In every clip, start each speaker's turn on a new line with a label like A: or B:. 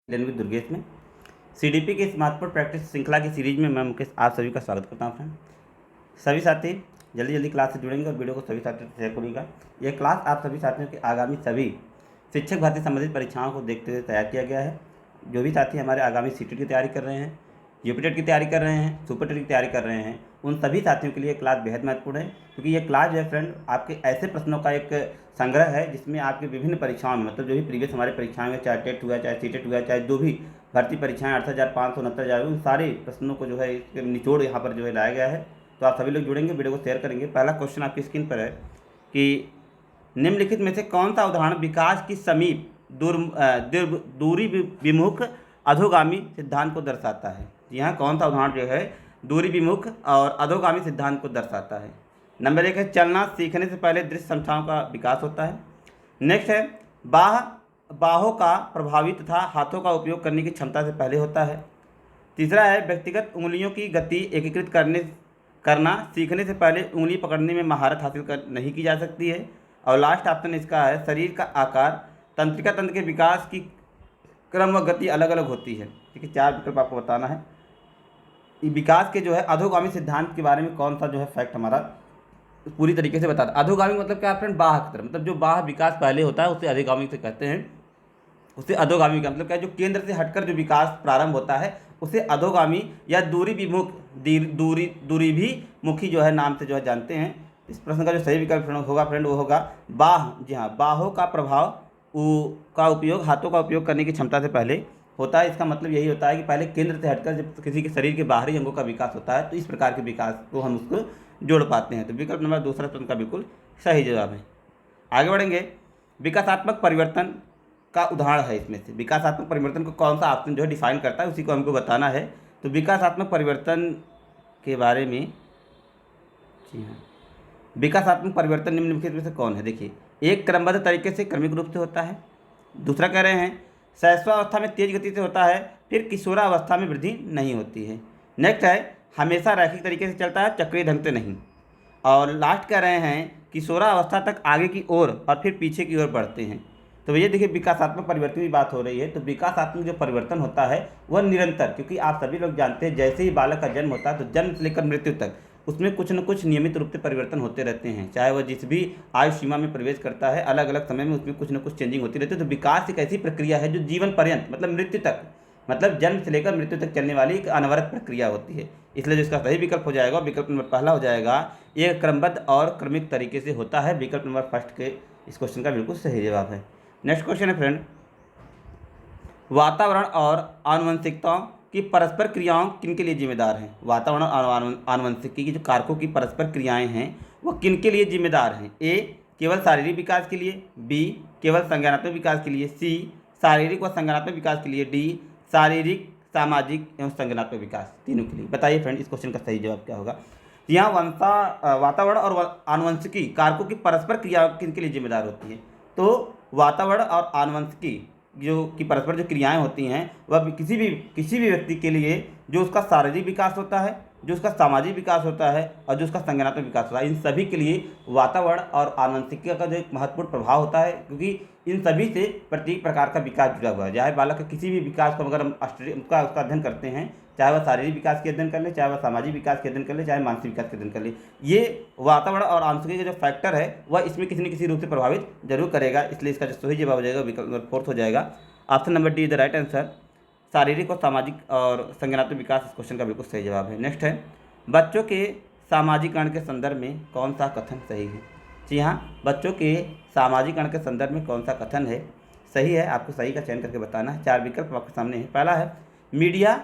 A: लेन with Durgesh में CDP के इस महत्वपूर्ण प्रैक्टिस श्रृंखला की सीरीज में मैं मुकेश आप सभी का स्वागत करता हूँ फ्रेंड। सभी साथी जल्दी जल्दी क्लास से जुड़ेंगे और वीडियो को सभी साथियों से शेयर करिएगा। यह क्लास आप सभी साथियों के आगामी सभी शिक्षक भर्ती संबंधित परीक्षाओं को देखते हुए तैयार किया गया है। जो भी साथी हमारे आगामी सीटेट की तैयारी कर रहे हैं, यूपीटेट की तैयारी कर रहे हैं, सुपरटेट की तैयारी कर रहे हैं, उन सभी साथियों के लिए क्लास बेहद महत्वपूर्ण है, क्योंकि ये क्लास जो है फ्रेंड आपके ऐसे प्रश्नों का एक संग्रह है जिसमें आपके विभिन्न परीक्षाओं में, मतलब जो भी प्रीवियस हमारे परीक्षाएं में, चाहे टेट हुआ, चाहे सीटेट हुआ, चाहे जो भी भर्ती परीक्षाएं 68,500 69,000, उन सारे प्रश्नों को जो है निचोड़ यहाँ पर जो है लाया गया है। तो आप सभी लोग जुड़ेंगे, वीडियो को शेयर करेंगे। पहला क्वेश्चन आपकी स्क्रीन पर है कि निम्नलिखित में से कौन सा उदाहरण विकास की समीप दूरी विमुख अधोगामी सिद्धांत को दर्शाता है। यहाँ कौन सा उदाहरण जो है दूरी विमुख और अधोगामी सिद्धांत को दर्शाता है। नंबर 1 है चलना सीखने से पहले दृश्य क्षमताओं का विकास होता है। नेक्स्ट है बाहों का प्रभावी तथा हाथों का उपयोग करने की क्षमता से पहले होता है। तीसरा है व्यक्तिगत उंगलियों की गति एकीकृत करना सीखने से पहले उंगली पकड़ने में महारत हासिल नहीं की जा सकती है। और लास्ट ऑप्शन इसका है शरीर का आकार तंत्रिका तंत्र के विकास की क्रम व गति अलग अलग होती है। ठीक है, 4 विकल्प आपको बताना है। विकास के जो है अधोगामी सिद्धांत के बारे में कौन सा जो है फैक्ट हमारा पूरी तरीके से बताता है। अधोगामी मतलब क्या फ्रेंड, बाह की तरफ, मतलब जो बाह विकास पहले होता है उसे अधिगामी से कहते हैं। उसे अधोगामी का मतलब क्या, जो केंद्र से हटकर जो विकास प्रारंभ होता है उसे अधोगामी या दूरी विमुख दूरी भी मुखी जो है नाम से जो है जानते हैं। इस प्रश्न का जो सही विकल्प होगा फ्रेंड वो होगा बाह। जी हाँ, बाहों का प्रभाव का उपयोग हाथों का उपयोग करने की क्षमता से पहले होता है। इसका मतलब यही होता है कि पहले केंद्र से हटकर जब किसी के शरीर के बाहरी अंगों का विकास होता है तो इस प्रकार के विकास को हम उसको जोड़ पाते हैं। तो विकल्प नंबर 2 प्रश्न का बिल्कुल सही जवाब है। आगे बढ़ेंगे। विकासात्मक परिवर्तन का उदाहरण है इसमें से। विकासात्मक परिवर्तन को कौन सा ऑप्शन जो है डिफाइन करता है उसी को हमको बताना है। तो विकासात्मक परिवर्तन के बारे में, जी हाँ, विकासात्मक परिवर्तन निम्नलिखित में से कौन है। देखिए, एक क्रमबद्ध तरीके से क्रमिक रूप से होता है। दूसरा कह रहे हैं शैशवावस्था में तेज गति से होता है, फिर किशोरावस्था में वृद्धि नहीं होती है। नेक्स्ट है हमेशा रैखिक तरीके से चलता है, चक्रीय ढंग से नहीं। और लास्ट कह रहे हैं किशोरावस्था तक आगे की ओर और फिर पीछे की ओर बढ़ते हैं। तो भैया देखिए, विकासात्मक परिवर्तन की बात हो रही है। तो विकासात्मक जो परिवर्तन होता है वह निरंतर, क्योंकि आप सभी लोग जानते हैं जैसे ही बालक का जन्म होता है तो जन्म से लेकर मृत्यु तक उसमें कुछ न कुछ नियमित रूप से परिवर्तन होते रहते हैं। चाहे वह जिस भी आयु सीमा में प्रवेश करता है, अलग अलग समय में उसमें कुछ न कुछ चेंजिंग होती रहती है। तो विकास एक ऐसी प्रक्रिया है जो जीवन पर्यंत, मतलब मृत्यु तक, मतलब जन्म से लेकर मृत्यु तक चलने वाली एक अनवरत प्रक्रिया होती है। इसलिए जो इसका सही विकल्प हो जाएगा, विकल्प नंबर पहला हो जाएगा, ये क्रमबद्ध और क्रमिक तरीके से होता है। विकल्प नंबर फर्स्ट के इस क्वेश्चन का बिल्कुल सही जवाब है। नेक्स्ट क्वेश्चन है फ्रेंड, वातावरण और आनुवंशिकता की परस्पर क्रियाओं किन के लिए जिम्मेदार हैं। वातावरण और आनुवंशिकी की जो कारकों की परस्पर क्रियाएं हैं वो किन के लिए जिम्मेदार हैं। ए केवल शारीरिक विकास के लिए, बी केवल संज्ञानात्मक विकास के लिए, सी शारीरिक व संज्ञानात्मक विकास के लिए, डी शारीरिक सामाजिक एवं संज्ञानात्मक विकास, तीनों के लिए। बताइए फ्रेंड इस क्वेश्चन का सही जवाब क्या होगा। यहाँ वातावरण और आनुवंशिकी कारकों की परस्पर क्रिया किन के लिए जिम्मेदार होती है। तो वातावरण और आनुवंशिकी जो की परस्पर जो क्रियाएं होती हैं वह किसी भी व्यक्ति के लिए जो उसका शारीरिक विकास होता है, जो उसका सामाजिक विकास होता है और जो उसका संज्ञानात्मक विकास होता है, इन सभी के लिए वातावरण और आनुवंशिकी का जो एक महत्वपूर्ण प्रभाव होता है, क्योंकि इन सभी से प्रत्येक प्रकार का विकास जुड़ा हुआ है। चाहे बालक का किसी भी विकास को अगर हम उसका अध्ययन करते हैं, चाहे वह शारीरिक विकास के अध्ययन कर ले, चाहे वह सामाजिक विकास के अध्ययन कर ले, चाहे मानसिक विकास के अध्ययन कर ले, ये वातावरण और आनुवंशिकी का जो फैक्टर है वह इसमें किसी न किसी रूप से प्रभावित जरूर करेगा। इसलिए इसका जो सही जवाब हो जाएगा विकल्प नंबर 4 हो जाएगा। Option number D is the right answer. शारीरिक और सामाजिक और संज्ञानात्मक विकास इस क्वेश्चन का बिल्कुल सही जवाब है। नेक्स्ट है बच्चों के सामाजिकरण के संदर्भ में कौन सा कथन सही है। जी हाँ, बच्चों के सामाजिकरण के संदर्भ में कौन सा कथन है सही है, आपको सही का चयन करके बताना है। 4 विकल्प आपके सामने है। पहला है मीडिया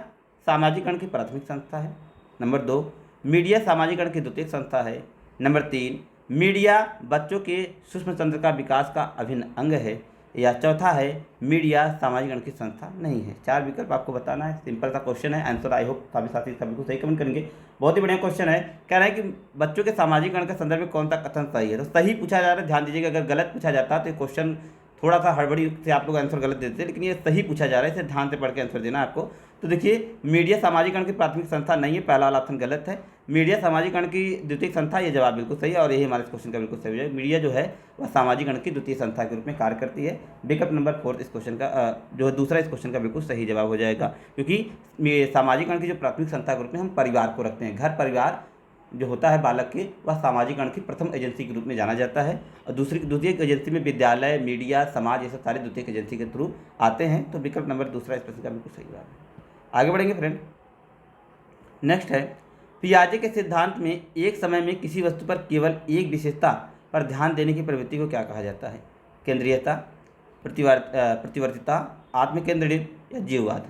A: सामाजिकरण की प्राथमिक संस्था है। नंबर 2 मीडिया सामाजिकरण की द्वितीयक संस्था है। नंबर 3 मीडिया बच्चों के सूक्ष्म तंत्र का विकास का अभिन्न अंग है। या चौथा है मीडिया सामाजिकरण की संस्था नहीं है। 4 विकल्प आपको बताना है। सिंपल सा क्वेश्चन है। आंसर आई होप सभी साथी इसका बिल्कुल सही कमेंट करेंगे। बहुत ही बढ़िया क्वेश्चन है। कह रहे हैं कि बच्चों के सामाजिकरण के संदर्भ में कौन सा कथन सही है। तो सही पूछा जा रहा है, ध्यान दीजिएगा। अगर गलत पूछा जाता है तो ये क्वेश्चन थोड़ा सा हड़बड़ी से आप लोग आंसर गलत देते हैं, लेकिन ये सही पूछा जा रहा है, इसे ध्यान से पढ़ के आंसर देना है आपको। तो देखिए, मीडिया सामाजिकरण की प्राथमिक संस्था नहीं है, पहला वाला ऑप्शन गलत है। सामाजिकरण की द्वितीय संस्था, ये जवाब बिल्कुल सही है और यही हमारे इस क्वेश्चन का बिल्कुल सही है। मीडिया जो है वह सामाजिकरण की द्वितीय संस्था के रूप में कार्य करती है। विकल्प नंबर 4 इस क्वेश्चन का जो है दूसरा इस क्वेश्चन का बिल्कुल सही जवाब हो जाएगा, क्योंकि सामाजिकरण की जो प्राथमिक संस्था के रूप में हम परिवार को रखते हैं। घर परिवार जो होता है बालक के, वह सामाजिकरण की प्रथम एजेंसी के रूप में जाना जाता है और द्वितीय एजेंसी में विद्यालय, मीडिया, समाज, ये सब सारे द्वितीय एजेंसी के थ्रू आते हैं। तो विकल्प नंबर दूसरा इस प्रश्न का बिल्कुल सही जवाब है। आगे बढ़ेंगे फ्रेंड। नेक्स्ट है, पियाजे के सिद्धांत में एक समय में किसी वस्तु पर केवल एक विशेषता पर ध्यान देने की प्रवृत्ति को क्या कहा जाता है? केंद्रीयता, प्रतिवर्तिता, आत्मकेंद्रित या जीववाद?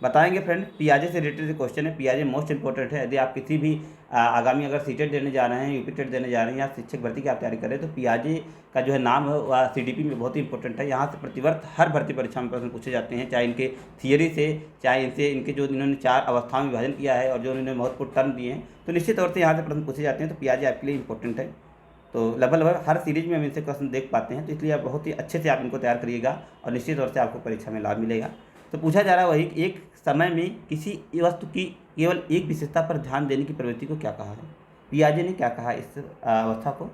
A: बताएंगे फ्रेंड। पियाजे से रिलेटेड क्वेश्चन है। पियाजे मोस्ट इंपॉर्टेंट है। यदि आप किसी भी आगामी अगर सीटेट देने जा रहे हैं, यूपी टेट देने जा रहे हैं या शिक्षक भर्ती की आप तैयारी कर रहे हैं, तो पियाजे का जो है नाम है वह सीडीपी में बहुत ही इंपॉर्टेंट है। यहाँ से प्रतिवर्त हर भर्ती परीक्षा में प्रश्न पूछे जाते हैं, चाहे इनके थियरी से, चाहे इनसे इनके जो इन्होंने 4 अवस्थाओं में विभाजन किया है और जो इन्होंने महत्वपूर्ण टर्म दिए हैं, तो निश्चित तौर से यहाँ से प्रश्न पूछे जाते हैं। तो पियाजे आपके लिए इंपॉर्टेंट है। तो लगभग हर सीरीज में हम इनसे क्वेश्चन देख पाते हैं, तो इसलिए आप बहुत ही अच्छे से आप इनको तैयार करिएगा और निश्चित तौर से आपको परीक्षा में लाभ मिलेगा। तो पूछा जा रहा है वही, एक समय में किसी वस्तु की केवल एक विशेषता पर ध्यान देने की प्रवृत्ति को क्या कहा है? पियाजे ने क्या कहा इस अवस्था को?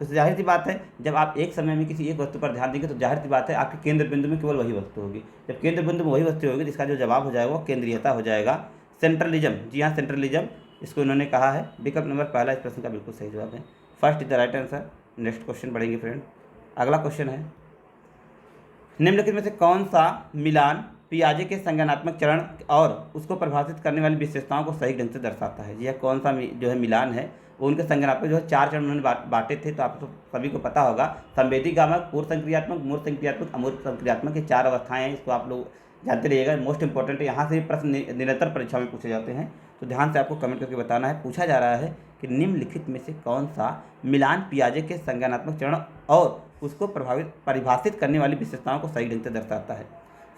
A: तो जाहिर सी बात है, जब आप एक समय में किसी एक वस्तु पर ध्यान देंगे तो जाहिर सी बात है आपके केंद्र बिंदु में केवल वही वस्तु होगी। जब केंद्र बिंदु में वही वस्तु होगी, जिसका जो जवाब हो जाएगा वो केंद्रीयता हो जाएगा। सेंट्रलिज्म, जी हाँ सेंट्रलिज्म इसको इन्होंने कहा है। विकल्प नंबर पहला इस प्रश्न का बिल्कुल सही जवाब है। First is the right answer. Next question बढ़ेंगे फ्रेंड। अगला क्वेश्चन है, निम्नलिखित में से कौन सा मिलान पियाजे के संज्ञानात्मक चरण और उसको परिभाषित करने वाली विशेषताओं को सही ढंग से दर्शाता है? यह कौन सा जो है मिलान है, वो उनके संज्ञानात्मक जो है 4 चरण उन्होंने बांटे थे। तो आप तो सभी को पता होगा, संवेदीगामक, पूर्व संक्रियात्मक, मूर्त संक्रियात्मक, अमूर्त संक्रियात्मक, ये 4 अवस्थाएं हैं। इसको आप लोग जानते रहिएगा, मोस्ट इंपॉर्टेंट है। यहाँ से प्रश्न निरंतर परीक्षा में पूछे जाते हैं, तो ध्यान से आपको कमेंट करके बताना है। पूछा जा रहा है कि निम्नलिखित में से कौन सा मिलान पियाजे के संज्ञानात्मक चरण और उसको परिभाषित करने वाली विशेषताओं को सही ढंग से दर्शाता है?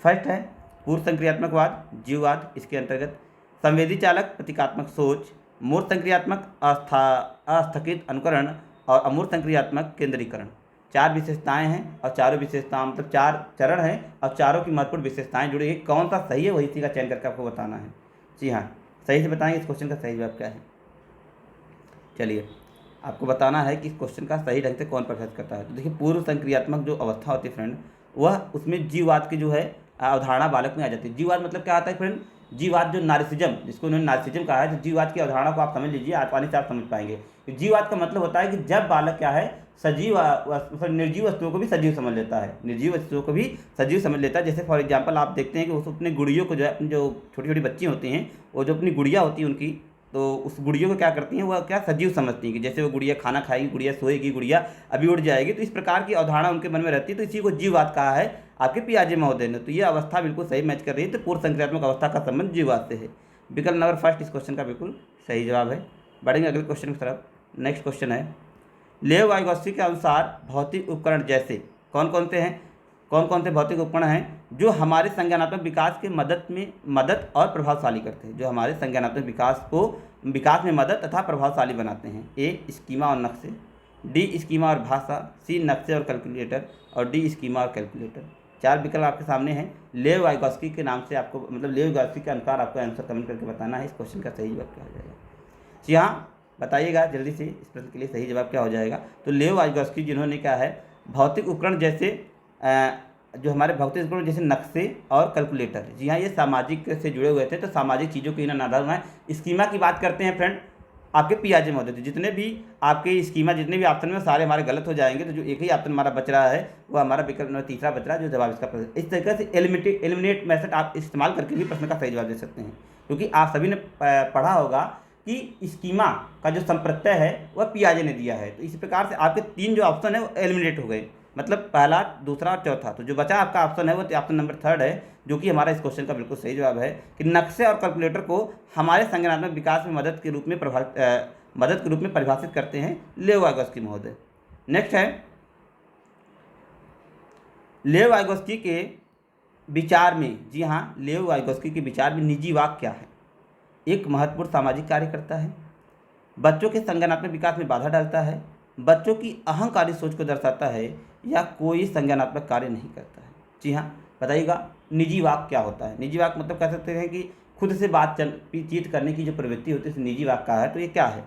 A: फर्स्ट है पूर्व संक्रियात्मकवाद, जीववाद, इसके अंतर्गत संवेदी चालक प्रतीकात्मक सोच, मूर्त संक्रियात्मक अस्थगित अनुकरण और अमूर्त संक्रियात्मक केंद्रीकरण। 4 विशेषताएं हैं और चारों विशेषताएं मतलब 4 चरण हैं और चारों की महत्वपूर्ण विशेषताएं जुड़ी है। कौन सा सही है वही चीज़ का चयन करके आपको बताना है। जी हाँ, सही से बताएंगे इस क्वेश्चन का सही जवाब क्या है। चलिए आपको बताना है कि इस क्वेश्चन का सही ढंग से कौन प्रभावित करता है। तो देखिए, पूर्व संक्रियात्मक जो अवस्था होती है फ्रेंड, वह उसमें जीववाद की जो है अवधारणा बालक में आ जाती है। जीववाद मतलब क्या आता है फ्रेंड? जीववाद जो नार्सिसिज्म, जिसको उन्होंने नार्सिसिज्म कहा है, तो जीववाद की अवधारणा को आप समझ लीजिए, आसानी से आप समझ पाएंगे। जीववाद का मतलब होता है कि जब बालक क्या है, निर्जीव वस्तुओं को भी सजीव समझ लेता है, निर्जीव वस्तुओं को भी सजीव समझ लेता है। जैसे फॉर एग्जांपल आप देखते हैं कि उस अपने गुड़ियों को जो है, अपनी जो छोटी छोटी बच्ची होती हैं, वो जो अपनी गुड़िया होती है उनकी, तो उस गुड़ियों को क्या करती हैं, वह क्या सजीव समझती हैं कि जैसे वो गुड़िया खाना खाएगी, गुड़िया सोएगी, गुड़िया अभी उड़ जाएगी। तो इस प्रकार की अवधारणा उनके मन में रहती है। तो इसी को जीववाद कहा है आपके पियाजे महोदय ने। तो ये अवस्था बिल्कुल सही मैच कर रही है। तो पूर्व संक्रियात्मक अवस्था का संबंध जीववाद से है। विकल्प नंबर फर्स्ट इस क्वेश्चन का बिल्कुल सही जवाब है। बढ़ेंगे अगले क्वेश्चन की तरफ। नेक्स्ट क्वेश्चन है, लेव वाइगोत्स्की के अनुसार भौतिक उपकरण जैसे कौन कौन से भौतिक उपकरण हैं जो हमारे संज्ञानात्मक विकास के मदद और प्रभावशाली करते हैं, जो हमारे संज्ञानात्मक विकास में मदद तथा प्रभावशाली बनाते हैं? ए स्कीमा और नक्शे, डी स्कीमा और भाषा, सी नक्शे और कैलकुलेटर और डी स्कीमा और कैलकुलेटर। 4 विकल्प आपके सामने हैं। लेव वाइगोत्स्की के नाम से आपको मतलब लेव वाइगोत्स्की के अनुसार आपको आंसर कमेंट करके बताना है इस क्वेश्चन का सही जवाब क्या हो जाएगा। जी हाँ, बताइएगा जल्दी से इस प्रश्न के लिए सही जवाब क्या हो जाएगा। तो लेव वाइगोत्स्की जिन्होंने क्या है, भौतिक उपकरण जैसे जो हमारे भौतिक उपकरण जैसे नक्शे और कैलकुलेटर, जी हाँ, ये सामाजिक से जुड़े हुए थे। तो सामाजिक चीज़ों के इन्हें आधार बनाए। स्कीमा की बात करते हैं फ्रेंड, आपके पियाजे महोदय थे। जितने भी आपके स्कीमा जितने भी ऑप्शन में सारे हमारे गलत हो जाएंगे। तो जो एक ही ऑप्शन हमारा बच रहा है वो हमारा विकल्प नंबर तीसरा बच रहा है, जो जवाब इसका। इस तरीके से एलिमिनेट मेथड आप इस्तेमाल करके भी प्रश्न का सही जवाब दे सकते हैं, क्योंकि आप सभी ने पढ़ा होगा कि स्कीमा का जो संप्रत्यय है वह पियाजे ने दिया है। तो इस प्रकार से आपके 3 जो ऑप्शन है वो एलिमिनेट हो गए, मतलब पहला, दूसरा और चौथा। तो जो बचा आपका ऑप्शन है वो ऑप्शन नंबर 3 है, जो कि हमारा इस क्वेश्चन का बिल्कुल सही जवाब है कि नक्शे और कैलकुलेटर को हमारे संज्ञानात्मक विकास में मदद के रूप में परिभाषित करते हैं लेव वाइगोत्स्की महोदय। नेक्स्ट है, लेव वाइगोत्स्की के विचार में, जी हाँ, लेव वाइगोत्स्की के विचार में निजी वाक क्या है? एक महत्वपूर्ण सामाजिक कार्य करता है, बच्चों के संज्ञानात्मक विकास में बाधा डालता है, बच्चों की अहंकारी सोच को दर्शाता है, या कोई संज्ञानात्मक कार्य नहीं करता है। जी हाँ, बताइएगा निजी वाक क्या होता है। निजी वाक मतलब कह सकते हैं कि खुद से बातचीत करने की जो प्रवृत्ति होती है उसे निजी वाक कहा है। तो ये क्या है,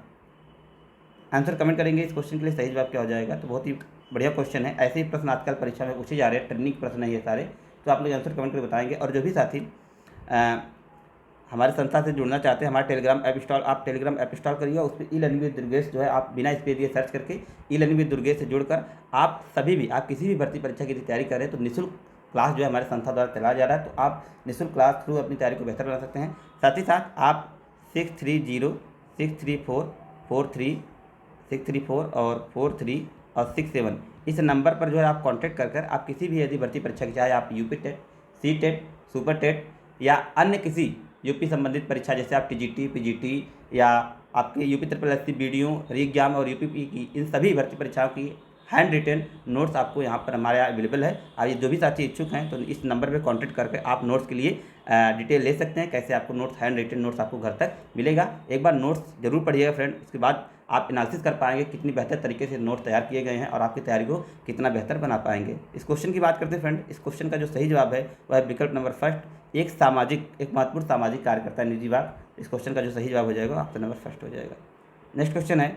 A: आंसर कमेंट करेंगे। इस क्वेश्चन के लिए सही जवाब क्या हो जाएगा। तो बहुत ही बढ़िया क्वेश्चन है, ऐसे ही प्रश्न आजकल परीक्षा में पूछे जा रहे हैं, ट्रेनिंग प्रश्न है ये सारे। तो आप लोग आंसर कमेंट करके बताएंगे। और जो भी साथी हमारे संस्था से जुड़ना चाहते हैं, हमारा टेलीग्राम ऐप इंस्टॉल, आप टेलीग्राम ऐप इंस्टॉल करिए, उस पर ई-लर्निंग विद दुर्गेश जो है आप बिना स्पेस दिए सर्च करके ई-लर्निंग विद दुर्गेश से जुड़कर आप सभी भी, आप किसी भी भर्ती परीक्षा की तैयारी करें तो निःशुल्क क्लास जो है हमारे संस्था द्वारा चलाया जा रहा है। तो आप निःशुल्क क्लास थ्रू अपनी तैयारी को बेहतर बना सकते हैं। साथ ही साथ आप 630-634-43 और 43 और 67 इस नंबर पर जो है आप कांटेक्ट कर आप किसी भी यदि भर्ती परीक्षा की, चाहे आप UP TET, C TET, super TET या अन्य किसी यूपी संबंधित परीक्षा, जैसे आप टीजीटी, पीजीटी या आपके यूपी SSSC, BDO, री एग्जाम और यूपीपी की, इन सभी भर्ती परीक्षाओं की हैंड रिटेन नोट्स आपको यहाँ पर हमारे यहाँ अवेलेबल है। आप जो भी साथी इच्छुक हैं तो इस नंबर पे कांटेक्ट करके आप नोट्स के लिए डिटेल ले सकते हैं, कैसे आपको नोट्स, हैंड रिटेन नोट्स आपको घर तक मिलेगा। एक बार नोट्स जरूर पढ़िएगा फ्रेंड, उसके बाद आप एनालिसिस कर पाएंगे कितनी बेहतर तरीके से नोट तैयार किए गए हैं और आपकी तैयारी को कितना बेहतर बना पाएंगे। इस क्वेश्चन की बात करते हैं फ्रेंड, इस क्वेश्चन का जो सही जवाब है वह है विकल्प नंबर फर्स्ट, एक महत्वपूर्ण सामाजिक कार्य करता है निजी वाक। इस क्वेश्चन का जो सही जवाब हो जाएगा ऑप्शन नंबर फर्स्ट हो जाएगा। नेक्स्ट क्वेश्चन है,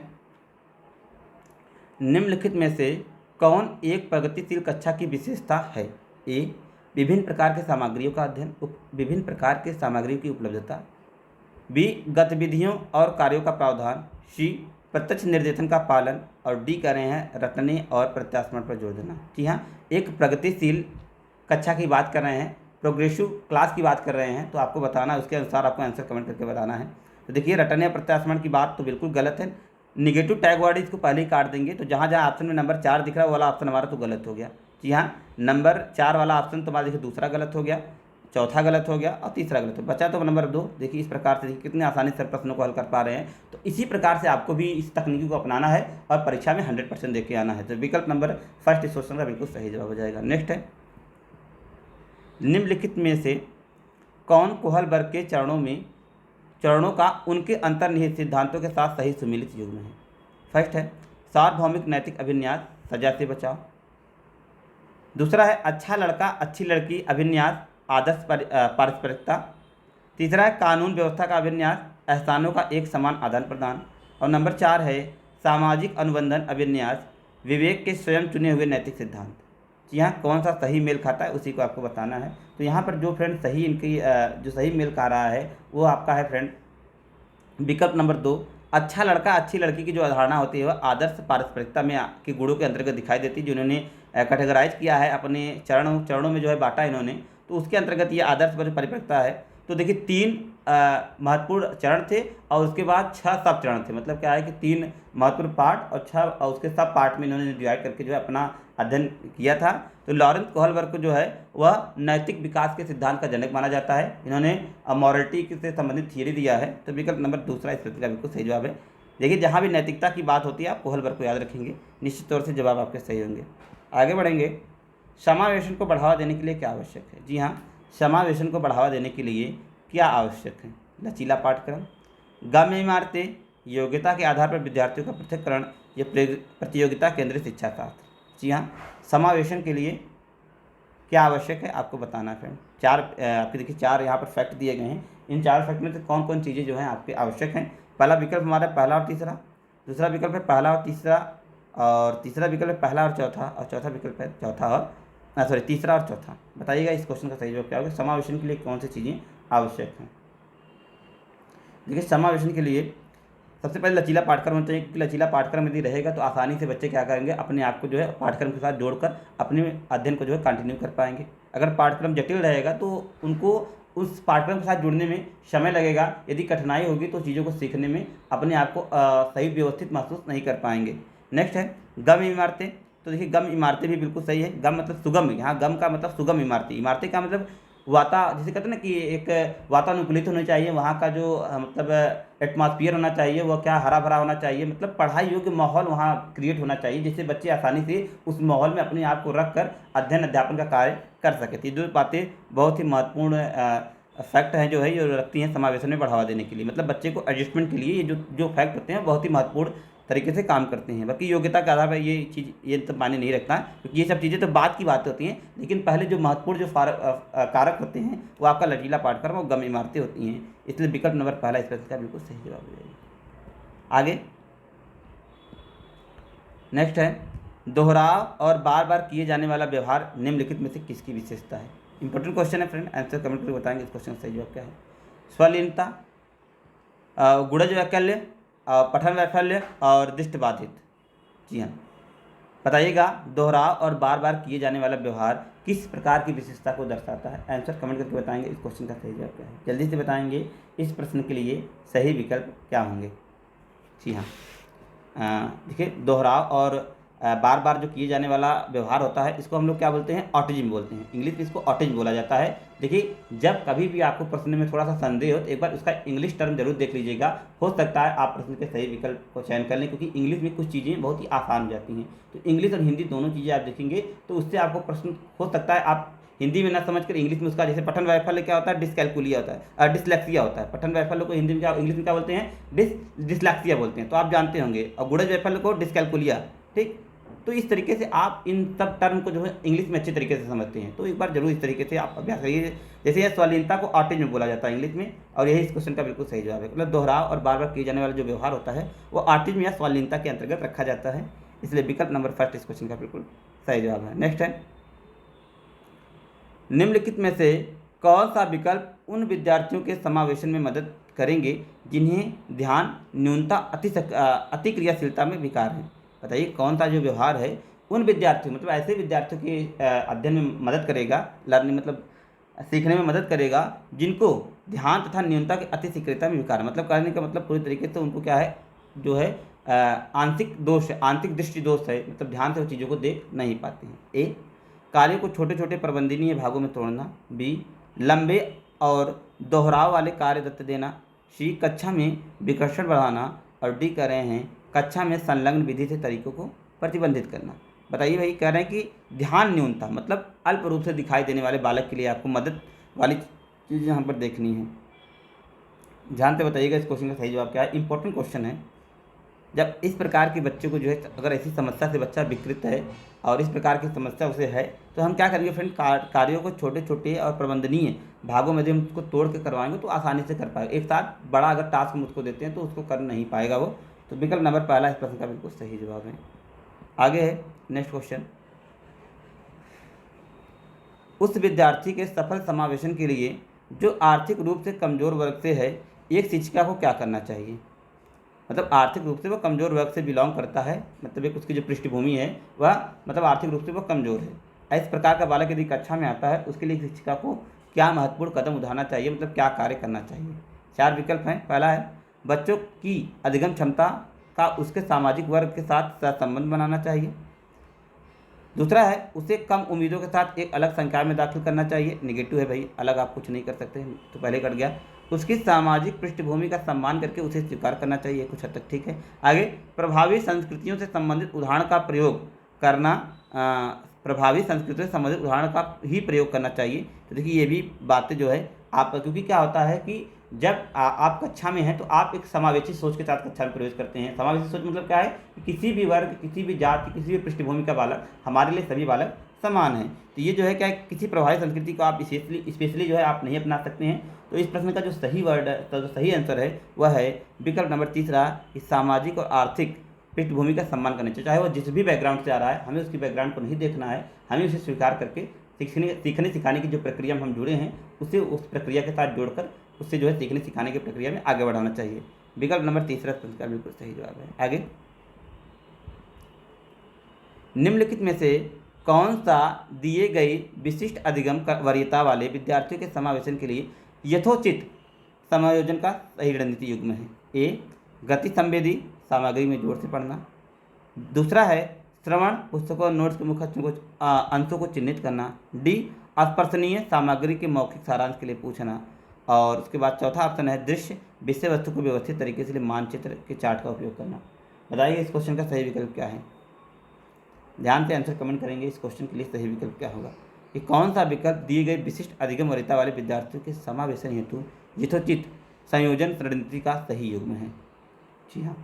A: निम्नलिखित में से कौन एक प्रगतिशील कक्षा की विशेषता है। ए, विभिन्न प्रकार के सामग्रियों का अध्ययन, विभिन्न प्रकार के सामग्रियों की उपलब्धता। बी, गतिविधियों और कार्यों का प्रावधान। सी, प्रत्यक्ष निर्देशन का पालन। और डी कह रहे हैं रटने और प्रत्यास्मरण पर जोर देना। जी हाँ, एक प्रगतिशील कक्षा की बात कर रहे हैं, प्रोग्रेसिव क्लास की बात कर रहे हैं, तो आपको बताना है, उसके अनुसार आपको आंसर कमेंट करके बताना है। तो देखिए रटने और प्रत्यास्मरण की बात तो बिल्कुल गलत है, निगेटिव टैग वर्ड इसको पहले ही काट देंगे। तो जहाँ जहाँ ऑप्शन में नंबर 4 दिख रहा है वो वाला ऑप्शन हमारा तो गलत हो गया। जी हाँ, नंबर 4 वाला ऑप्शन तो हमारा देखिए दूसरा गलत हो गया, चौथा गलत हो गया और तीसरा गलत हो, बचा तो नंबर 2। देखिए इस प्रकार से, देखिए कितने आसानी से प्रश्नों को हल कर पा रहे हैं। तो इसी प्रकार से आपको भी इस तकनीकी को अपनाना है और परीक्षा में 100% देके आना है। तो विकल्प नंबर फर्स्ट इस क्वेश्चन का बिल्कुल सही जवाब हो जाएगा। नेक्स्ट है, निम्नलिखित में से कौन कोहल वर्ग के चरणों का उनके अंतर्निहित सिद्धांतों के साथ सही सुमिलित युग्म है। फर्स्ट है सार्वभौमिक नैतिक अभिन्यास, सजा से बचाव। दूसरा है अच्छा लड़का अच्छी लड़की अभिन्यास, आदर्श पारस्परिकता। तीसरा है कानून व्यवस्था का अभिन्यास, एहसानों का एक समान आदान प्रदान। और नंबर 4 है सामाजिक अनुबंधन अभिन्यास, विवेक के स्वयं चुने हुए नैतिक सिद्धांत। यहाँ कौन सा सही मेल खाता है उसी को आपको बताना है। तो यहाँ पर जो फ्रेंड सही इनकी जो सही मेल खा रहा है वो आपका है फ्रेंड विकल्प नंबर 2, अच्छा लड़का अच्छी लड़की की जो अवधारणा होती है वह आदर्श पारस्परिकता में के गुणों के अंतर्गत दिखाई देती है, जिन्होंने कैटेगराइज किया है अपने चरणों में जो है बांटा इन्होंने, तो उसके अंतर्गत ये आदर्श जो पारस्परिकता है। तो देखिए 3 महत्वपूर्ण चरण थे और उसके बाद 6 सब चरण थे। मतलब क्या है कि 3 महत्वपूर्ण पार्ट और 6 और उसके सब पार्ट में इन्होंने डिवाइड करके जो है अपना अध्ययन किया था। तो लॉरेंस कोहलबर्ग को जो है वह नैतिक विकास के सिद्धांत का जनक माना जाता है। इन्होंने मॉरलिटी से संबंधित थियरी दिया है। तो विकल्प नंबर दूसरा इस प्रश्न का बिल्कुल सही जवाब है। देखिए जहाँ भी नैतिकता की बात होती है आप कोहलबर्ग को याद रखेंगे, निश्चित तौर से जवाब आपके सही होंगे। आगे बढ़ेंगे, समावेशन को बढ़ावा देने के लिए क्या आवश्यक है। जी हाँ, समावेशन को बढ़ावा देने के लिए क्या आवश्यक है। लचीला पाठ्यक्रम, गम्य इमारतें, योग्यता के आधार पर विद्यार्थियों का पृथक्करण, या प्रतियोगिता केंद्रित शिक्षा शास्त्र। जी हाँ, समावेशन के लिए क्या आवश्यक है आपको बताना है फ्रेंड। 4 आपके देखिए 4 यहाँ पर फैक्ट दिए गए हैं। इन 4 फैक्ट में से कौन कौन चीज़ें जो हैं आपके आवश्यक हैं। पहला विकल्प हमारा पहला और तीसरा, दूसरा विकल्प है पहला और तीसरा, और तीसरा विकल्प है पहला और चौथा, और चौथा विकल्प है तीसरा और चौथा। बताइएगा इस क्वेश्चन का सही जवाब क्या होगा। समावेशन के लिए कौन सी चीज़ें आवश्यक हैं। देखिए समावेशन के लिए सबसे पहले लचीला पाठ्यक्रम होना चाहिए, क्योंकि लचीला पाठ्यक्रम यदि रहेगा तो आसानी से बच्चे क्या करेंगे, अपने आप को जो है पाठ्यक्रम के साथ जोड़कर अपने अध्ययन को जो है कंटिन्यू कर पाएंगे। अगर पाठ्यक्रम जटिल रहेगा तो उनको उस पाठ्यक्रम के साथ जुड़ने में समय लगेगा, यदि कठिनाई होगी तो चीज़ों को सीखने में अपने आप को सही व्यवस्थित महसूस नहीं कर पाएंगे। नेक्स्ट है गम इमारतें। तो देखिए गम इमारतें भी बिल्कुल सही है। गम मतलब सुगम, यहाँ गम का मतलब सुगम इमारतें। इमारतें का मतलब जैसे कहते हैं ना कि एक वातानुकूलित होनी चाहिए, वहाँ का जो मतलब एटमॉस्फेयर होना चाहिए वह क्या हरा भरा होना चाहिए, मतलब पढ़ाई योग्य माहौल वहाँ क्रिएट होना चाहिए, जिससे बच्चे आसानी से उस माहौल में अपने आप को रख कर अध्ययन अध्यापन का कार्य कर सके। तो जो बातें बहुत ही महत्वपूर्ण फैक्ट हैं जो है ये रखती हैं समावेशन में बढ़ावा देने के लिए, मतलब बच्चे को एडजस्टमेंट के लिए ये जो फैक्ट होते हैं बहुत ही महत्वपूर्ण तरीके से काम करते हैं। बाकी योग्यता के आधार पर ये तो मायने नहीं रखता है, क्योंकि ये सब चीज़ें तो बाद की बात होती हैं। लेकिन पहले जो महत्वपूर्ण जो कारक होते हैं वो आपका लचीला पाठ्यक्रम और गम इमारतें होती हैं। इसलिए विकल्प नंबर पहला इस प्रश्न का बिल्कुल सही जवाब हो जाएगा। आगे नेक्स्ट है, दोहराव और बार बार किए जाने वाला व्यवहार निम्नलिखित में से किसकी विशेषता है। इंपॉर्टेंट क्वेश्चन है फ्रेंड, आंसर कमेंट करके बताएंगे इस क्वेश्चन का सही जवाब क्या है। स्वलीनता, गुणज वैकल्य, पठन वैफल्य और दृष्टिबाधित। जी हाँ, बताइएगा दोहराव और बार बार किए जाने वाला व्यवहार किस प्रकार की विशेषता को दर्शाता है। आंसर कमेंट करके बताएंगे इस क्वेश्चन का सही जवाब क्या है। जल्दी से बताएंगे इस प्रश्न के लिए सही विकल्प क्या होंगे। जी हाँ, देखिए दोहराव और बार बार जो किए जाने वाला व्यवहार होता है इसको हम लोग क्या बोलते हैं, ऑटिज्म बोलते हैं। इंग्लिश में इसको ऑटिज्म बोला जाता है। देखिए जब कभी भी आपको प्रश्न में थोड़ा सा संदेह हो तो एक बार उसका इंग्लिश टर्म जरूर देख लीजिएगा, हो सकता है आप प्रश्न के सही विकल्प को चयन कर लें, क्योंकि इंग्लिश में कुछ चीज़ें बहुत ही आसान हो जाती हैं। तो इंग्लिश और हिंदी दोनों चीज़ें आप देखेंगे तो उससे आपको प्रश्न हो सकता है आप हिंदी में ना समझ कर इंग्लिश में उसका, जैसे पठन वैफल्य क्या होता है, डिसकैलकुलिया होता है, डिसलेक्सिया होता है। पठन वैफल्य को हिंदी में क्या, इंग्लिश में क्या बोलते हैं, डिसलेक्सिया बोलते हैं, तो आप जानते होंगे। और गुणज वैफल्य को डिसकैलकुलिया। ठीक, तो इस तरीके से आप इन सब टर्म को जो है इंग्लिश में अच्छे तरीके से समझते हैं। तो एक बार जरूर इस तरीके से आप अभ्यास करिए। जैसे यह स्वालीनता को ऑटिज्म बोला जाता है इंग्लिश में, और यही इस क्वेश्चन का बिल्कुल सही जवाब है। मतलब दोहराव और बार बार किए जाने वाला जो व्यवहार होता है वो ऑटिज्म या स्वालीनता के अंतर्गत रखा जाता है। इसलिए विकल्प नंबर फर्स्ट इस क्वेश्चन का बिल्कुल सही जवाब है। नेक्स्ट है, निम्नलिखित में से कौन सा विकल्प उन विद्यार्थियों के समावेशन में मदद करेंगे जिन्हें ध्यान न्यूनता अतिक्रियाशीलता में विकार है। बताइए कौन सा जो व्यवहार है उन विद्यार्थियों, मतलब ऐसे विद्यार्थियों के अध्ययन में मदद करेगा, लर्निंग मतलब सीखने में मदद करेगा जिनको ध्यान तथा न्यूनता की अतिशीघ्रता में विकार है। मतलब कहने का मतलब पूरी तरीके से उनको क्या है, जो है आंशिक दोष है, आंतरिक दृष्टि दोष है, मतलब ध्यान से वो चीज़ों को देख नहीं पाते हैं। ए, कार्य को छोटे छोटे प्रबंधनीय भागों में तोड़ना। बी, लंबे और दोहराव वाले कार्य दत्त देना। सी, कक्षा में विकर्षण बढ़ाना। और डी कह रहे हैं कक्षा में संलग्न विधि से तरीकों को प्रतिबंधित करना। बताइए भाई, कह रहे हैं कि ध्यान न्यूनता मतलब अल्प रूप से दिखाई देने वाले बालक के लिए आपको मदद वाली चीज़ यहाँ पर देखनी है। ध्यान से बताइएगा इस क्वेश्चन का सही जवाब क्या है। इंपॉर्टेंट क्वेश्चन है। जब इस प्रकार के बच्चे को जो है, अगर ऐसी समस्या से बच्चा विकृत है और इस प्रकार की समस्या उसे है, तो हम क्या करेंगे फ्रेंड, कार्यों को छोटे छोटे और प्रबंधनीय भागों में यदि हम उसको तोड़ के करवाएंगे तो आसानी से कर पाएगा। एक साथ बड़ा अगर टास्क हम उसको देते हैं तो उसको कर नहीं पाएगा वो। तो विकल्प नंबर पहला इस प्रश्न का बिल्कुल सही जवाब है। आगे है नेक्स्ट क्वेश्चन, उस विद्यार्थी के सफल समावेशन के लिए जो आर्थिक रूप से कमजोर वर्ग से है, एक शिक्षिका को क्या करना चाहिए। मतलब आर्थिक रूप से वो कमज़ोर वर्ग से बिलोंग करता है, मतलब एक उसकी जो पृष्ठभूमि है वह मतलब आर्थिक रूप से वो कमज़ोर है। इस प्रकार का बालक यदि कक्षा में आता है उसके लिए शिक्षिका को क्या महत्वपूर्ण कदम उठाना चाहिए, मतलब क्या कार्य करना चाहिए। चार विकल्प हैं। पहला है बच्चों की अधिगम क्षमता का उसके सामाजिक वर्ग के साथ सहसंबंध बनाना चाहिए। दूसरा है उसे कम उम्मीदों के साथ एक अलग संकाय में दाखिल करना चाहिए। निगेटिव है भाई, अलग आप कुछ नहीं कर सकते, तो पहले कट गया। उसकी सामाजिक पृष्ठभूमि का सम्मान करके उसे स्वीकार करना चाहिए, कुछ हद तक ठीक है। आगे प्रभावी संस्कृतियों से संबंधित उदाहरण का प्रयोग करना, प्रभावी संस्कृतियों से संबंधित उदाहरण का ही प्रयोग करना चाहिए। तो देखिए ये भी बातें जो है आप, क्योंकि क्या होता है कि जब आप कक्षा में हैं तो आप एक समावेशी सोच के साथ कक्षा में प्रवेश करते हैं। समावेशी सोच मतलब क्या है कि किसी भी वर्ग, किसी भी जाति, किसी भी पृष्ठभूमि का बालक, हमारे लिए सभी बालक समान हैं। तो ये जो है क्या है, किसी प्रभावी संस्कृति को आप स्पेशली जो है आप नहीं अपना सकते हैं। तो इस प्रश्न का जो सही वर्ड है, तो जो सही आंसर है वह है विकल्प नंबर तीसरा, कि सामाजिक और आर्थिक पृष्ठभूमि का सम्मान करना चाहिए। चाहे वो जिस भी बैकग्राउंड से आ रहा है, हमें उसकी बैकग्राउंड को नहीं देखना है, हमें उसे स्वीकार करके सीखने सिखाने की जो प्रक्रिया में हम जुड़े हैं उसे उस प्रक्रिया के साथ जोड़कर उससे जो है सीखने सिखाने की प्रक्रिया में आगे बढ़ाना चाहिए। विकल्प नंबर तीसरा प्रश्न का बिल्कुल सही जवाब है। आगे, निम्नलिखित में से कौन सा दिए गई विशिष्ट अधिगम वरीयता वाले विद्यार्थियों के समावेशन के लिए यथोचित समायोजन का सही रणनीति युग्म है। ए, गति संवेदी सामग्री में जोर से पढ़ना। दूसरा है श्रवण, पुस्तकों और नोट्स के मुख्य अंशों को चिन्हित करना। डी, स्पर्शनीय सामग्री के मौखिक सारांश के लिए पूछना। और उसके बाद चौथा ऑप्शन है दृश्य, विषय वस्तु को व्यवस्थित तरीके से मानचित्र के चार्ट का उपयोग करना। बताइए इस क्वेश्चन का सही विकल्प क्या है। ध्यान से आंसर कमेंट करेंगे इस क्वेश्चन के लिए सही विकल्प क्या होगा, कि कौन सा विकल्प दिए गए विशिष्ट अधिगम वरीयता वाले विद्यार्थियों के समावेशन हेतु यथोचित संयोजन रणनीति का सही युग्म है। जी हाँ,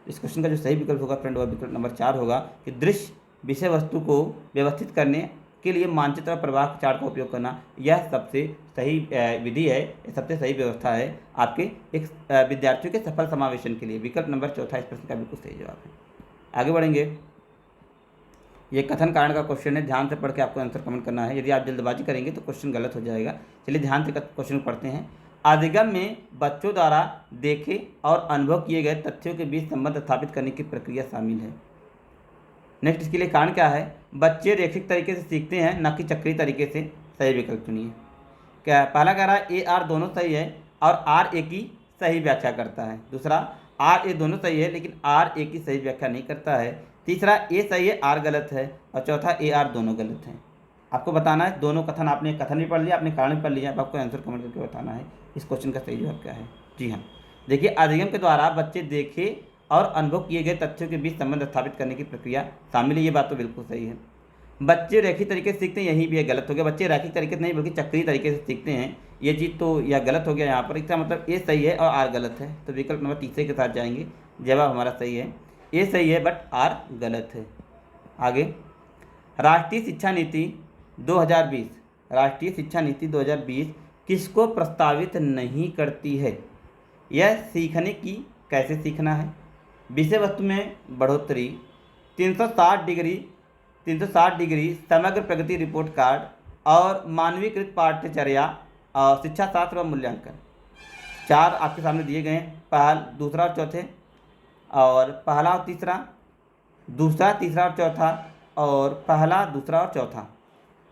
A: इस क्वेश्चन का जो सही विकल्प होगा फ्रेंड वह विकल्प नंबर 4 होगा कि दृश्य विषय वस्तु को व्यवस्थित करने के लिए मानचित्र और प्रवाह चार्ट का उपयोग करना यह सबसे सही विधि है, सबसे सही व्यवस्था है आपके एक विद्यार्थियों के सफल समावेशन के लिए। विकल्प नंबर 4 इस प्रश्न का बिल्कुल सही जवाब है। आगे बढ़ेंगे। ये कथन कारण का क्वेश्चन है, ध्यान से पढ़ के आपको आंसर कमेंट करना है। यदि आप जल्दबाजी करेंगे तो क्वेश्चन गलत हो जाएगा। चलिए ध्यान से क्वेश्चन पढ़ते हैं। अधिगम में बच्चों द्वारा देखे और अनुभव किए गए तथ्यों के बीच संबंध स्थापित करने की प्रक्रिया शामिल है। नेक्स्ट, इसके लिए कारण क्या है? बच्चे रैखिक तरीके से सीखते हैं, न कि चक्रीय तरीके से। सही विकल्प चुनिए। क्या पहला कह रहा है ए आर दोनों सही है और आर ए की सही व्याख्या करता है। दूसरा, आर ए दोनों सही है लेकिन आर ए की सही व्याख्या नहीं करता है। तीसरा, ए सही है आर गलत है। और चौथा, ए आर दोनों गलत हैं। आपको बताना है दोनों कथन, आपने कथन भी पढ़ लिया, आपने कारण भी पढ़ लिया, अब आपको आंसर कमेंट करके बताना है इस क्वेश्चन का सही जवाब क्या है। जी हाँ, देखिए, अधिगम के द्वारा बच्चे देखे और अनुभव किए गए तथ्यों के बीच संबंध स्थापित करने की प्रक्रिया शामिल है। ये बात तो बिल्कुल सही है। बच्चे रैखिक तरीके से सीखते हैं, यहीं भी गलत हो गया। बच्चे रैखिक तरीके से नहीं बल्कि चक्रीय तरीके से सीखते हैं, ये चीज़ तो यह गलत हो गया यहाँ पर। इसका मतलब ए सही है और आर गलत है, तो विकल्प नंबर तीसरे के साथ जाएंगे। जवाब हमारा सही है, ए सही है बट आर गलत है। आगे, राष्ट्रीय शिक्षा नीति 2020 राष्ट्रीय शिक्षा नीति 2020 किसको प्रस्तावित नहीं करती है? यह सीखने की कैसे सीखना है, विषय वस्तु में बढ़ोतरी, 360 डिग्री समग्र प्रगति रिपोर्ट कार्ड और मानवीकृत पाठ्यचर्या और शिक्षा शास्त्र व मूल्यांकन। 4 आपके सामने दिए गए हैं, पहला, दूसरा और चौथे, और पहला और तीसरा, दूसरा, तीसरा और चौथा, और पहला, दूसरा और चौथा।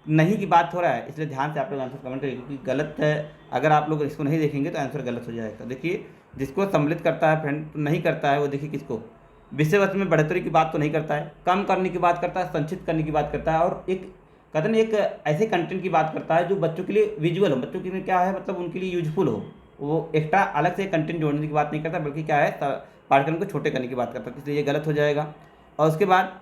A: नहीं की बात हो रहा है, इसलिए ध्यान से आप लोग आंसर कमेंट करिए, क्योंकि गलत है। अगर आप लोग इसको नहीं देखेंगे तो आंसर गलत हो जाएगा। देखिए, जिसको सम्मिलित करता है फ्रेंड तो नहीं करता है वो, देखिए किसको, विषय वस्तु में बढ़ोतरी की बात तो नहीं करता है, कम करने की बात करता है, संचित करने की बात करता है, और एक कथन एक ऐसे कंटेंट की बात करता है जो बच्चों के लिए विजुअल हो, बच्चों के लिए क्या है, मतलब उनके लिए यूजफुल हो। वो एक्स्ट्रा अलग से कंटेंट जोड़ने की बात नहीं करता, बल्कि क्या है, पाठ्यक्रम को छोटे करने की बात करता है, इसलिए ये गलत हो जाएगा। और उसके बाद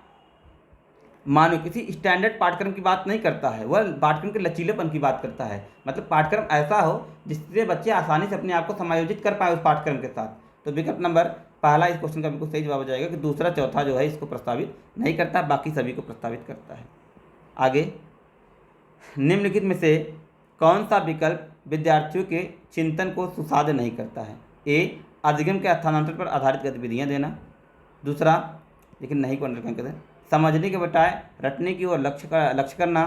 A: मानो किसी स्टैंडर्ड पाठ्यक्रम की बात नहीं करता है, वह पाठ्यक्रम के लचीलेपन की बात करता है, मतलब पाठ्यक्रम ऐसा हो जिससे बच्चे आसानी से अपने आप को समायोजित कर पाए उस पाठ्यक्रम के साथ। तो विकल्प नंबर पहला इस क्वेश्चन का बिल्कुल सही जवाब हो जाएगा कि दूसरा चौथा जो है इसको प्रस्तावित नहीं करता, बाकी सभी को प्रस्तावित करता है। आगे, निम्नलिखित में से कौन सा विकल्प विद्यार्थियों के चिंतन को सुसाध्य नहीं करता है? ए, अधिगम के स्थानांतरण पर आधारित गतिविधियाँ देना। दूसरा, लेकिन नहीं को अंडरलाइन करते, समझने के बजाय रटने की ओर लक्ष्य करना।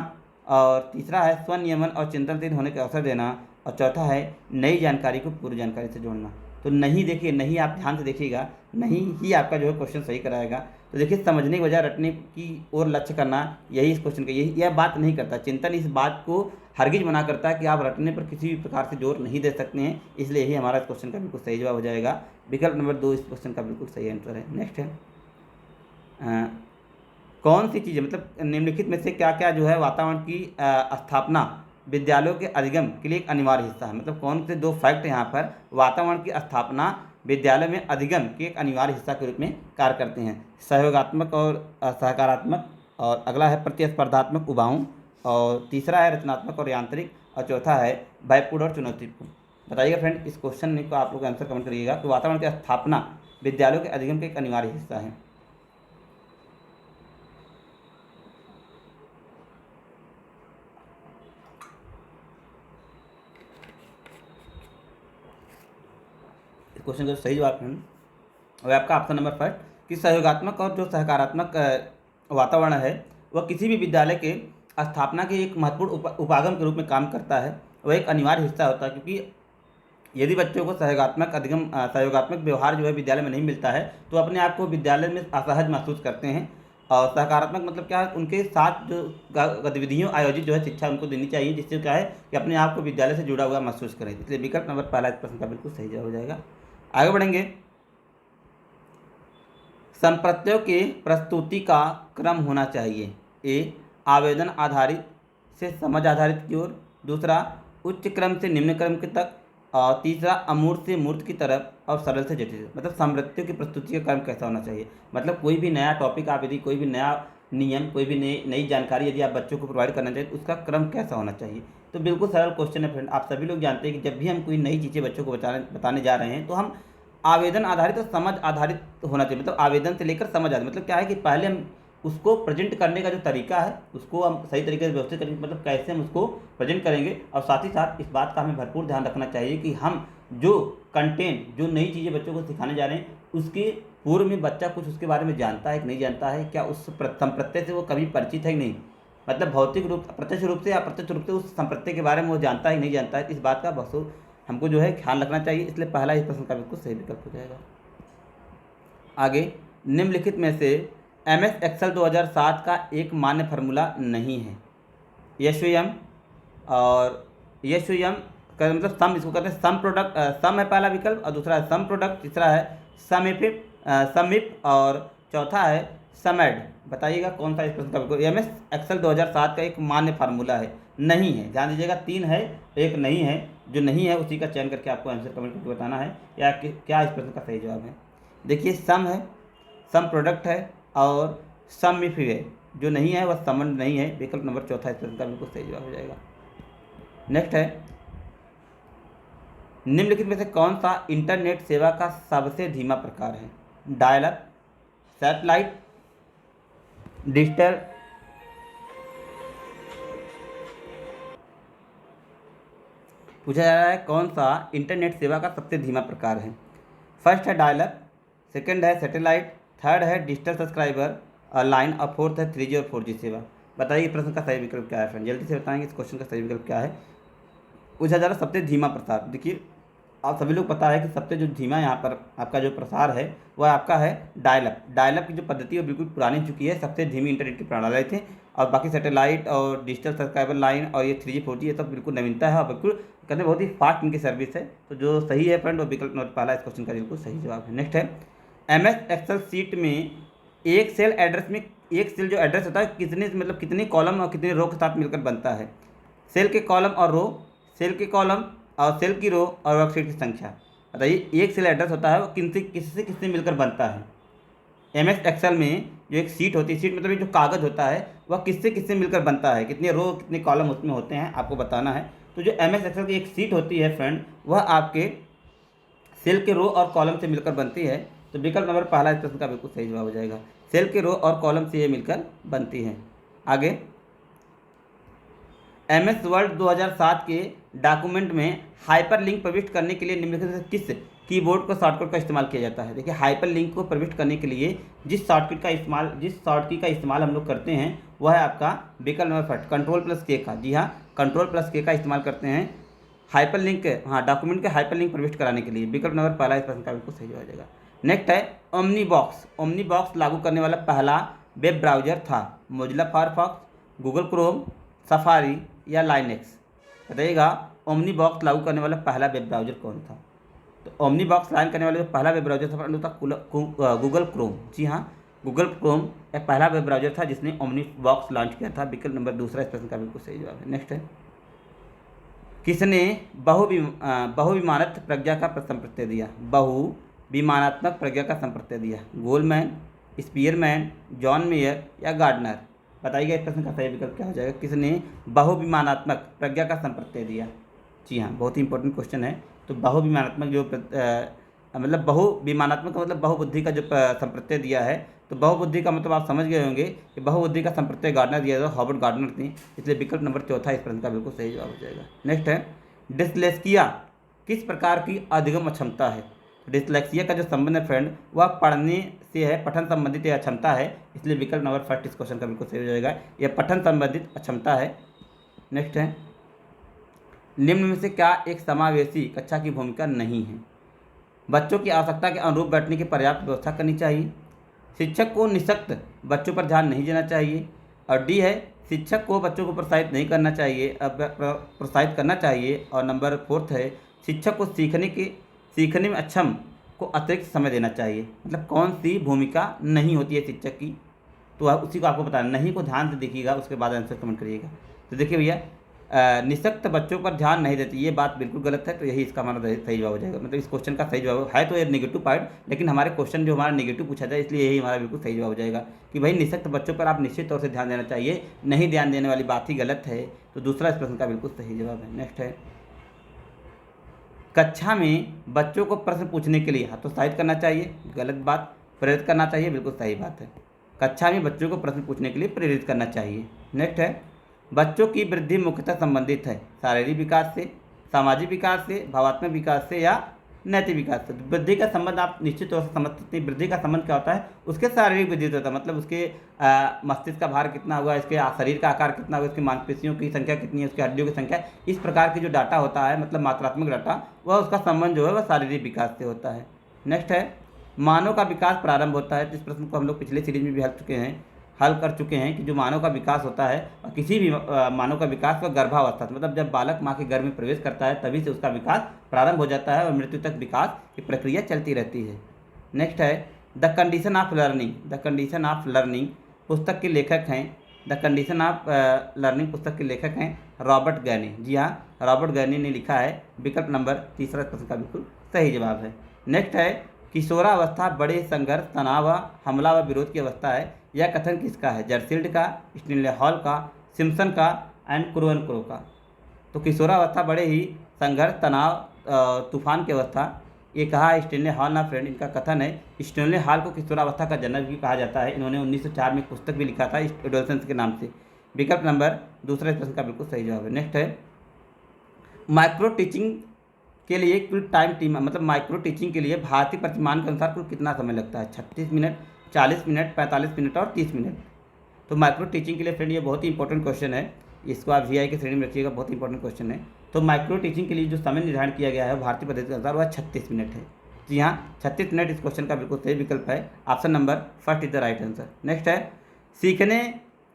A: और तीसरा है स्वनियमन और चिंतनशील होने का अवसर देना। और चौथा है नई जानकारी को पूर्व जानकारी से जोड़ना। तो नहीं, देखिए नहीं, आप ध्यान से देखिएगा, नहीं ही आपका जो है क्वेश्चन सही कराएगा। तो देखिए, समझने के बजाय रटने की ओर लक्ष्य करना, यही इस क्वेश्चन का, यही यह बात नहीं करता। चिंतन इस बात को हरगिज मना करता है कि आप रटने पर किसी भी प्रकार से जोर नहीं दे सकते हैं, इसलिए यही हमारा इस क्वेश्चन का बिल्कुल सही जवाब हो जाएगा। विकल्प नंबर 2 इस क्वेश्चन का बिल्कुल सही आंसर है। नेक्स्ट है, कौन सी चीज़ें, मतलब निम्नलिखित में से क्या क्या जो है वातावरण की स्थापना विद्यालयों के अधिगम के लिए एक अनिवार्य हिस्सा है? मतलब कौन से 2 फैक्ट यहाँ पर वातावरण की स्थापना विद्यालय में अधिगम के एक अनिवार्य हिस्सा के रूप में कार्य करते हैं? सहयोगात्मक और सकारात्मक, और अगला है प्रतिस्पर्धात्मक उबाऊ, और तीसरा है रचनात्मक और यांत्रिक, और चौथा है भयपूर्ण और चुनौतीपूर्ण। बताइएगा फ्रेंड, इस क्वेश्चन को आप लोग आंसर कमेंट करिएगा कि वातावरण की स्थापना विद्यालयों के अधिगम के एक अनिवार्य हिस्सा है। क्वेश्चन का सही जवाब है वह आपका ऑप्शन नंबर 5 कि सहयोगात्मक और जो सकारात्मक वातावरण है वह किसी भी विद्यालय के स्थापना के एक महत्वपूर्ण उपागम के रूप में काम करता है, वह एक अनिवार्य हिस्सा होता है। क्योंकि यदि बच्चों को सहयोगात्मक व्यवहार जो है विद्यालय में नहीं मिलता है तो अपने आप को विद्यालय में असहज महसूस करते हैं। और सकारात्मक मतलब क्या है, उनके साथ जो गतिविधियों आयोजित जो है शिक्षा उनको देनी चाहिए, जिससे क्या है कि अपने आप को विद्यालय से जुड़ा हुआ महसूस करें। इसलिए विकल्प नंबर पहला इस प्रश्न का बिल्कुल सही जवाब हो जाएगा। आगे बढ़ेंगे। संप्रत्ययों के प्रस्तुति का क्रम होना चाहिए। ए, आवेदन आधारित से समझ आधारित की ओर, दूसरा उच्च क्रम से निम्न क्रम के तक, और तीसरा अमूर्त से मूर्त की तरफ, और सरल से जटिल। मतलब संप्रत्ययों की प्रस्तुति का क्रम कैसा होना चाहिए, मतलब कोई भी नया टॉपिक आप यदि कोई भी नया नियम, कोई भी नई जानकारी यदि आप बच्चों को प्रोवाइड करना चाहिए तो उसका क्रम कैसा होना चाहिए। तो बिल्कुल सरल क्वेश्चन है फ्रेंड। आप सभी लोग जानते हैं कि जब भी हम कोई नई चीज़ें बच्चों को बताने जा रहे हैं तो हम आवेदन आधारित और समझ आधारित होना चाहिए। मतलब आवेदन से लेकर समझ आधारित, मतलब क्या है कि पहले हम उसको प्रेजेंट करने का जो तरीका है उसको हम सही तरीके से व्यवस्थित करेंगे, मतलब कैसे हम उसको प्रेजेंट करेंगे। और साथ ही साथ इस बात का हमें भरपूर ध्यान रखना चाहिए कि हम जो कंटेंट, जो नई चीज़ें बच्चों को सिखाने जा रहे हैं, उसके पूर्व में बच्चा कुछ उसके बारे में जानता है कि नहीं जानता है, क्या उस संप्रत्यय से वो कभी परिचित है कि नहीं, मतलब भौतिक रूप, प्रत्यक्ष रूप से या अप्रत्यक्ष रूप से उस संप्रत्यय के बारे में वो जानता है कि नहीं जानता है। इस बात का बहुत हमको जो है ख्याल रखना चाहिए। इसलिए पहला इस प्रश्न का बिल्कुल सही विकल्प हो जाएगा। आगे, निम्नलिखित में से MS एक्सेल 2007 का एक मान्य फार्मूला नहीं है। यशोयम और यशोयम का मतलब सम, इसको कहते हैं सम प्रोडक्ट, सम है पहला विकल्प, और दूसरा है सम प्रोडक्ट, तीसरा है समिप और चौथा है समेड। बताइएगा कौन सा इस प्रश्न का विकल्प। MS एक्सेल 2007 का एक मान्य फार्मूला है, नहीं है। ध्यान दीजिएगा, 3 है, एक नहीं है। जो नहीं है उसी का चयन करके आपको आंसर कमेंट करके बताना है या क्या इस प्रश्न का सही जवाब है। देखिए, सम है, सम प्रोडक्ट है और समिप है। जो नहीं है वह समन नहीं है। विकल्प नंबर चौथा इस प्रश्न का बिल्कुल सही जवाब हो जाएगा। नेक्स्ट है, निम्नलिखित में से कौन सा इंटरनेट सेवा का सबसे धीमा प्रकार है। डायल अप, सैटेलाइट, डिजिटल, पूछा जा रहा है कौन सा इंटरनेट सेवा का सबसे धीमा प्रकार है। फर्स्ट है डायल अप, सेकंड है सैटेलाइट, थर्ड है डिजिटल सब्सक्राइबर लाइन और फोर्थ है 3G और 4G सेवा। बताइए प्रश्न का सही विकल्प क्या है फ्रेंड, जल्दी से बताएंगे इस क्वेश्चन का सही विकल्प क्या है। पूछा जा रहा है सबसे धीमा प्रसार। देखिए, आप सभी लोग पता है कि सबसे जो धीमा यहाँ पर आपका जो प्रसार है वह आपका है डायल अप। डायल अप की जो पद्धति है बिल्कुल पुरानी चुकी है। सबसे धीमी इंटरनेट की प्रणाली थे, और बाकी सैटेलाइट और डिजिटल सब्सक्राइबर लाइन और ये 3G 4G ये सब बिल्कुल नवीनता है और बिल्कुल कहते हैं बहुत ही फास्ट इनकी सर्विस है। तो जो सही है फ्रेंड वो विकल्प नंबर पहला इस क्वेश्चन का बिल्कुल सही जवाब है। नेक्स्ट है, MS एक्सेल सीट में एक सेल एड्रेस में, एक सेल जो एड्रेस होता है कितने, मतलब कितने कॉलम और कितने रो के साथ मिलकर बनता है। सेल के कॉलम और रो, सेल के कॉलम और सेल की रो और वर्कशीट की संख्या। बताइए, एक सेल एड्रेस होता है वो किससे मिलकर बनता है। MS एक्सेल में जो एक सीट होती है, सीट मतलब जो कागज़ होता है वह किससे किससे मिलकर बनता है, कितने रो कितने कॉलम उसमें होते हैं आपको बताना है। तो जो MS एक्सेल की एक सीट होती है फ्रेंड, वह आपके सेल के रो और कॉलम से मिलकर बनती है। तो विकल्प नंबर पहला इस प्रश्न का बिल्कुल सही जवाब हो जाएगा। सेल के रो और कॉलम से ये मिलकर बनती है। आगे, MS वर्ड 2007 के डॉक्यूमेंट में हाइपरलिंक प्रविष्ट करने के लिए निम्नलिखित से किस कीबोर्ड को शॉर्टकट का इस्तेमाल किया जाता है। देखिए, हाइपरलिंक को प्रविष्ट करने के लिए जिस शॉर्टकट का इस्तेमाल हम लोग करते हैं वह है आपका विकल्प नंबर फर्स्ट Ctrl+K का। जी हाँ, Ctrl+K का इस्तेमाल करते हैं हाइपरलिंक, हाँ, डॉक्यूमेंट के हाइपरलिंक प्रविष्ट कराने के लिए। विकल्प नंबर पहला इस प्रश्न का बिल्कुल सही हो जाएगा। नेक्स्ट है ओमनी बॉक्स। ओमनी बॉक्स लागू करने वाला पहला वेब ब्राउज़र था Mozilla Firefox, Google Chrome, safari या लाइनेक्स। बताइएगा, ओमनी बॉक्स लागू करने वाला पहला वेब ब्राउज़र कौन था। तो ओमनी बॉक्स लॉन्च करने वाला जो पहला वेब ब्राउज़र था गूगल क्रोम। जी हाँ, गूगल क्रोम एक पहला वेब ब्राउज़र था जिसने ओमनी बॉक्स लॉन्च किया था। विकल्प नंबर दूसरा इस प्रश्न का बिल्कुल सही जवाब है। नेक्स्ट है, किसने बहुविमानत्व प्रज्ञा का संप्रत्यय दिया। बहुविमानात्मक प्रज्ञा का संप्रत्यय दिया। गोलमैन, स्पीयरमैन, जॉन मेयर या गार्डनर। बताइएगा इस प्रश्न का सही विकल्प क्या हो जाएगा। किसने बहुविमानात्मक प्रज्ञा का संप्रत्यय दिया। जी हाँ, बहुत ही इंपॉर्टेंट क्वेश्चन है। तो बहुविमानात्मक जो मतलब बहुविमानात्मक का मतलब बहुबुद्धि का जो संप्रत्यय दिया है, तो बहुबुद्धि का मतलब आप समझ गए होंगे कि बहुबुद्धि का संप्रत्यय गार्डनर दिया था, हॉबर्ट गार्डनर थी। इसलिए विकल्प नंबर चौथा इस प्रश्न का बिल्कुल सही जवाब हो जाएगा। नेक्स्ट है, डिस्लेक्सिया किस प्रकार की अधिगम अक्षमता है। डिस्लेक्सिया का जो संबंध है फ्रेंड वह पढ़ने से है, पठन संबंधित यह अक्षमता है। इसलिए विकल्प नंबर फर्स्ट इस क्वेश्चन का बिल्कुल सही हो जाएगा, यह पठन संबंधित अक्षमता है। नेक्स्ट है, निम्न में से क्या एक समावेशी कक्षा की भूमिका नहीं है। बच्चों की आवश्यकता के अनुरूप बैठने की पर्याप्त व्यवस्था करनी चाहिए। शिक्षक को निःशक्त बच्चों पर ध्यान नहीं देना चाहिए। और डी है, शिक्षक को बच्चों को प्रोत्साहित नहीं करना चाहिए, प्रोत्साहित करना चाहिए। और नंबर फोर्थ है, शिक्षक को सीखने में अक्षम को अतिरिक्त समय देना चाहिए। मतलब कौन सी भूमिका नहीं होती है शिक्षक की, तो उसी को आपको बताना। नहीं को ध्यान से देखिएगा, उसके बाद आंसर कमेंट करिएगा। तो देखिए भैया, निःशक्त बच्चों पर ध्यान नहीं देती, ये बात बिल्कुल गलत है। तो यही इसका हमारा सही जवाब हो जाएगा। मतलब इस क्वेश्चन का सही जवाब है तो ये नेगेटिव पार्ट, लेकिन हमारे क्वेश्चन जो हमारा नेगेटिव पूछा जाए, इसलिए यही हमारा बिल्कुल सही जवाब हो जाएगा कि भाई निःशक्त बच्चों पर आप निश्चित तौर से ध्यान देना चाहिए, नहीं ध्यान देने वाली बात ही गलत है। तो दूसरा इस प्रश्न का बिल्कुल सही जवाब है। नेक्स्ट है, कक्षा में बच्चों को प्रश्न पूछने के लिए हतोत्साहित करना चाहिए, गलत बात। प्रेरित करना चाहिए, बिल्कुल सही बात है। कक्षा में बच्चों को प्रश्न पूछने के लिए प्रेरित करना चाहिए। नेक्स्ट है, बच्चों की वृद्धि मुख्यतः संबंधित है शारीरिक विकास से, सामाजिक विकास से, भावात्मक विकास से या नैतिक विकास से। वृद्धि का संबंध आप निश्चित तौर से समझ सकते हैं। वृद्धि का संबंध क्या होता है, उसके शारीरिक वृद्धि से होता है, मतलब उसके मस्तिष्क का भार कितना हुआ, इसके शरीर का आकार कितना हुआ, इसकी मांसपेशियों की संख्या कितनी है, उसकी हड्डियों की संख्या, इस प्रकार की जो डाटा होता है, मतलब मात्रात्मक डाटा, वह उसका संबंध जो है वह शारीरिक विकास से होता है। नेक्स्ट है, मानव का विकास प्रारंभ होता है। इस प्रश्न को हम लोग पिछले सीरीज में भी हल कर चुके हैं कि जो मानव का विकास होता है, और किसी भी मानव का विकास वह गर्भावस्था, मतलब जब बालक माँ के गर्भ में प्रवेश करता है तभी से उसका विकास प्रारंभ हो जाता है और मृत्यु तक विकास की प्रक्रिया चलती रहती है। नेक्स्ट है, the condition of learning. The condition of learning पुस्तक के लेखक हैं, द कंडीशन ऑफ लर्निंग पुस्तक के लेखक हैं रॉबर्ट गैनी। जी हाँ, रॉबर्ट गैनी ने लिखा है। विकल्प नंबर तीसरा प्रश्न का बिल्कुल सही जवाब है। नेक्स्ट है, किशोरावस्था बड़े संघर्ष, तनाव, हमला व विरोध की अवस्था है। यह कथन किसका है, जर्सील्ड का, स्टेनले हॉल का, सिम्पसन का एंड क्रोवेनक्रो का। तो किशोरावस्था बड़े ही संघर्ष, तनाव, तूफान की अवस्था, ये कहा है स्टेनले हॉल ना फ्रेंड, इनका कथन है। स्टेनले हॉल को किशोरावस्था का जनक भी कहा जाता है। इन्होंने 1904 में एक पुस्तक भी लिखा था एडोलसेंस के नाम से। विकल्प नंबर दूसरे प्रश्न का बिल्कुल सही जवाब है। नेक्स्ट है, माइक्रो टीचिंग के लिए कुल टाइम टीम, मतलब माइक्रो टीचिंग के लिए भारतीय प्रतिमान के अनुसार कुल कितना समय लगता है, 36 मिनट, 40 मिनट, 45 मिनट और 30 मिनट। तो माइक्रो टीचिंग के लिए फ्रेंड ये बहुत ही इंपॉर्टेंट क्वेश्चन है, इसको आप वीआई की श्रेणी में रखिएगा, बहुत इंपॉर्टेंट क्वेश्चन है। तो माइक्रो टीचिंग के लिए जो समय निर्धारण किया गया है भारतीय पद्धति के अनुसार वह 36 मिनट है। जी हाँ, 36 मिनट इस क्वेश्चन का बिल्कुल सही विकल्प है। Option number first is the right answer. Next है, सीखने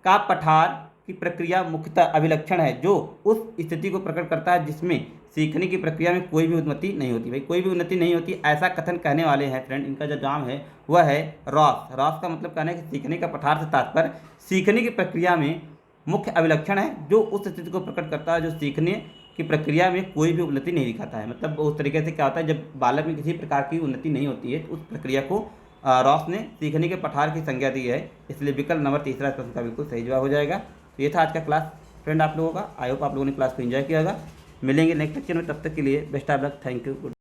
A: का पठार की प्रक्रिया मुख्यतः अभिलक्षण है जो उस स्थिति को प्रकट करता है जिसमें सीखने की प्रक्रिया में कोई भी उन्नति नहीं होती। भाई कोई भी उन्नति नहीं होती, ऐसा कथन कहने वाले हैं फ्रेंड। इनका जो नाम है वह है रॉस। रॉस का मतलब कहना है कि सीखने का पठार से तात्पर्य सीखने की प्रक्रिया में मुख्य अभिलक्षण है जो उस स्थिति को प्रकट करता है जो सीखने की प्रक्रिया में कोई भी उन्नति नहीं दिखाता है। मतलब उस तरीके से क्या होता है, जब बालक में किसी प्रकार की उन्नति नहीं होती है, उस प्रक्रिया को रॉस ने सीखने के पठार की संज्ञा दी है। इसलिए विकल्प नंबर तीसरा प्रश्न का बिल्कुल सही जवाब हो जाएगा। तो ये था आज का क्लास फ्रेंड आप लोगों का। आई होप आप लोगों ने क्लास को एंजॉय किया होगा। मिलेंगे नेक्स्ट लेक्चर में, तब तक के लिए best of luck, thank you, good.